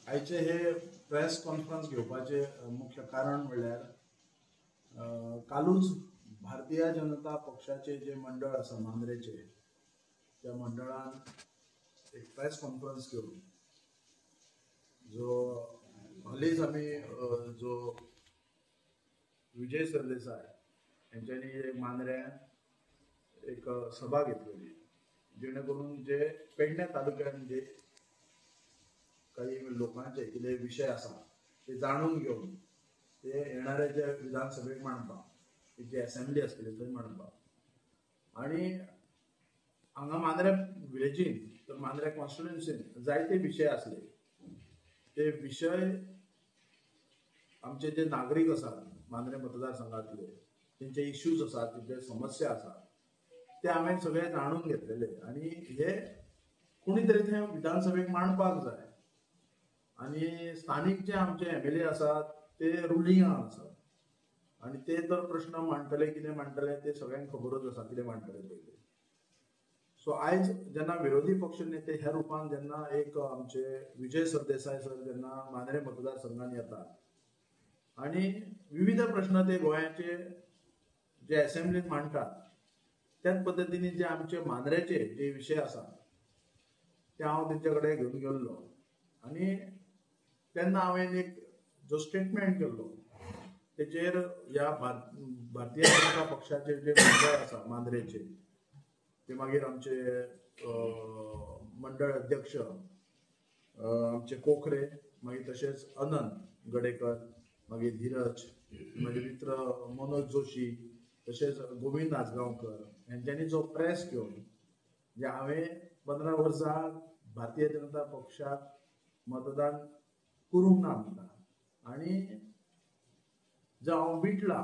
आयचे हे press conference घेवपाचे मुख्य कारण म्हणल्यार कालूच भारतीय जनता पक्षाचे जे मंडळ आसा मांद्रेचे त्या मंडळान एक प्रेस कॉन्फरन्स घेवन जो हालींच आमी जो विजय सरदेसाय यांच्यानी मांद्र्यान एक सभा घेतलेली जेणे करून जे पेडणे तालुक्यात जे काही लोकांचे कितें विषय आसा ते जाणून घेवन ते येणाऱ्या जे विधानसभेक मांडपाक जी असेंब्ली आसतली थंय मांडपाक आनी हांगा मांद्रे विलेजीन तर मांद्रे कॉन्स्टिट्युएन्सीन जायते विशय आसले ते विशय आमचे जे नागरीक आसात मांद्रे मतदारसंघातले तेंचे इश्यूज आसात तेंचे समस्या आसात ते हांवें सगळे जाणून घेतलेले आनी हे कोणी तरी थंय विधानसभेक मांडपाक जाय आनी स्थानीक जे आमचे MLA आसात ते रुलिंगाक आसात आनी ते तर प्रश्न मांडटले कितें मांडटले ते सगळ्यांक खबरच आसा कितें मांडटले पयलीं सो आयज जेन्ना विरोधी पक्ष नेते ह्या रुपान जेन्ना एक आमचे विजय सरदेसाय सर जेन्ना मांद्रे मतदारसंघान येतात आनी विविध प्रश्न ते गोंयाचे जे असेंब्लीन मांडटात त्याच पद्दतीने जे आमचे मांद्रेचे जे विशय आसा ते हांव तेंचे कडेन घेवन गेल्लो आनी तेन्ना हांवें एक जो स्टेटमेंट केल्लो तेचेर ह्या भारतीय जनता पक्षाचे जे मंडळ आसा मांद्रेचे ते मागीर आमचे मंडळ अध्यक्ष आमचे कोखरे मागीर तशेंच अनंत गडेकर मागीर धीरज मागीर मित्र मनोज जोशी तशेंच गोविंद आजगांवकर हेंच्यांनी जो प्रेस घेवन जे हांवें 15 वर्सां भारतीय जनता पक्षाक मतदान करूंक ना म्हणटा आनी जो हांव विटला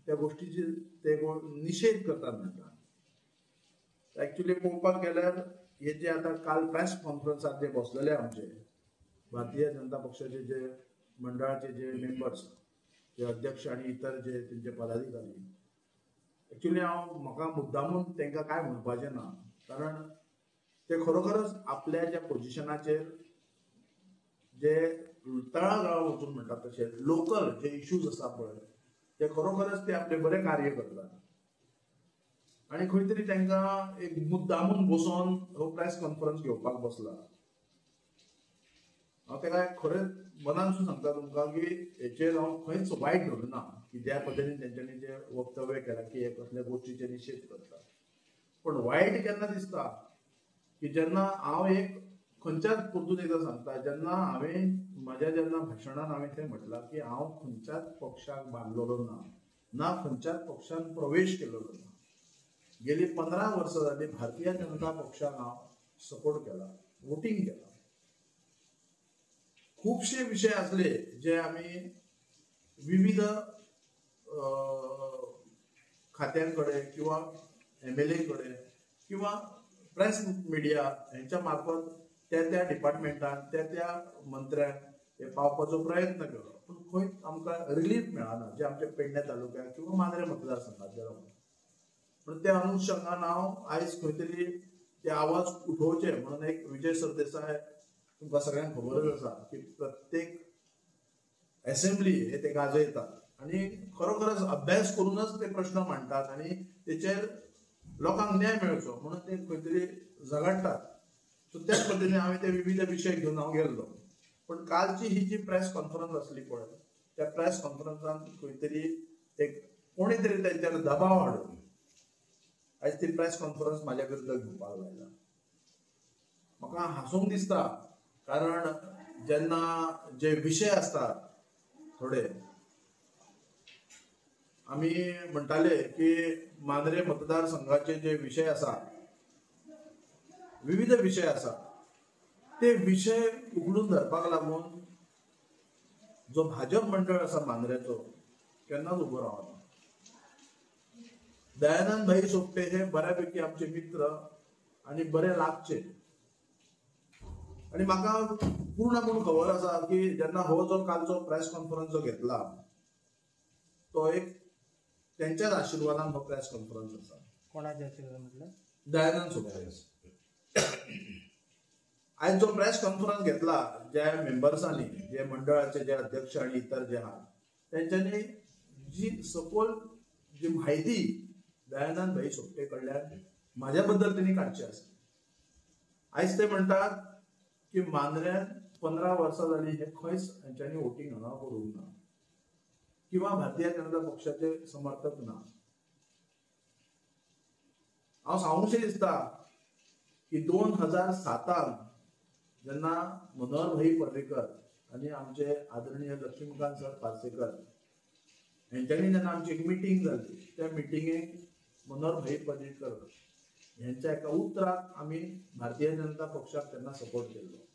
त्या गोष्टीची ते निशेध करतात म्हणटा एक्चुअली पळोवपाक गेल्यार हे जे आतां काल प्रेस कॉन्फरन्सात जे बसलेले आमचे भारतीय जनता पक्षाचे जे मंडळाचे जे मेंबर्स जे अध्यक्ष आनी इतर जे तेंचे पदाधिकारी एक्चुअली म्हाका मुद्दामून तांकां काय म्हणपाचें ना कारण ते खरोखरच आपल्या ज्या पोजिशनाचेर जे तळागाळा वचून म्हणटात तशें लोकल जे इश्यूज आसा पळय ते खरोखरच ते आपले बरें कार्य करतात आनी खंय तरी तांकां एक मुद्दामून बसोन हो प्रेस कॉन्फरन्स घेवपाक बसला हांव ताका खरेंच मनानसून सांगता तुमकां की हेचेर हांव खंयच वायट धरना की ज्या पद्दतीन तेंच्यांनी जे वक्तव्य केलां की हे कसले गोश्टीचे निशेध करता पण वायट केन्ना दिसता की जेन्ना हांव एक खंयच्याच परतून एकदां सांगता जेन्ना हांवें म्हज्या जेन्ना भाशणान हांवें तें म्हटलां की हांव खंयच्याच पक्षाक बांदलेलो ना खंयच्याच पक्षान प्रवेश केलेलो ना गेली 15 वर्सां जाली भारतीय जनता पक्षाक हांव सपोर्ट केला वोटींग केला खुबशे विशय आसले जे आमी विविध खात्यांकडे किंवा MLA कडे किंवा प्रेस मिडिया हेंच्या मार्फत त्या डिपार्टमेंटान त्या मंत्र्यांक हे पावपाचो प्रयत्न केलो पूण खंय आमकां रिलीफ मेळना जे आमच्या पेडणे तालुक्यात किंवा मांद्रे मतदारसंघातले रावन पूण त्या अनुशंगान हांव आयज खंय तरी ते आवाज उठोवचे म्हणून एक विजय सरदेसाय तुमकां सगळ्यांक खबरच आसा की प्रत्येक असेंब्ली हे ते गाजयतात आनी खरोखरच अभ्यास करूनच ते प्रश्न मांडटात आनी तेचेर लोकांक न्याय मेळचो म्हणून ते खंय तरी झगडटात सो त्याच पद्दतीन हांवें ते विविध विशय घेवन हांव गेल्लो पण कालची ही जी प्रेस कॉन्फरन्स आसली पळय त्या प्रेस कॉन्फरन्सान खंय तरी एक कोणी तरी तेंचेर दबाव हाडून आयज ती प्रेस कॉन्फरन्स म्हाज्या विरुद्ध घेवपाक लायला म्हाका हांसूंक दिसता कारण जेन्ना जे विशय आसतात थोडे आमी म्हणटाले की मांद्रे मतदारसंघाचे जे विशय आसा विविध विशय आसा ते विशय उगडून धरपाक लागून जो भाजप मंडळ आसा मांद्रेचो केन्नाच उबो रावना दयानंद भाई सोपटे हे बऱ्यापैकी आमचे मित्र आनी बरे लागचे आनी म्हाका पूर्णपण खबर आसा की जेन्ना हो जो कालचो प्रेस कॉन्फरन्स जो घेतला तो एक त्यांच्याच आशीर्वादान हो प्रेस कॉन्फरन्स आसा कोणाच्या आशीर्वादान म्हटलं दयानंद सोपटे आज जो प्रेस कॉन्फरन्स घेतला ज्या मेंबर्सांनी, जे मंडळाचे जे अध्यक्ष आणि इतर जे आहात त्यांच्यानी जी सखोल जी माहिती दयानंद भाई सोपटे कडल्यान माझ्या बद्दल त्यांनी काडची आसा. आज ते म्हणतात की मांद्र्यान 15 वर्सां जाली हे खंयच हांच्यांनी वोटींग हांगा करूंक ना किंवा भारतीय जनता पक्षाचे समर्थक ना. हांव सांगूंशें दिसता की 2007 जेन्ना मनोहर भाई पर्रीकर आनी आमचे आदरणीय लक्ष्मीकांत सर पार्सेकर हेंच्यांनी जेन्ना आमची एक मिटींग जाली, त्या मिटिंगेक मनोहर भाई पर्रीकर हेंच्या एका उतराक आमी भारतीय जनता पक्षाक तेन्ना सपोर्ट केल्लो.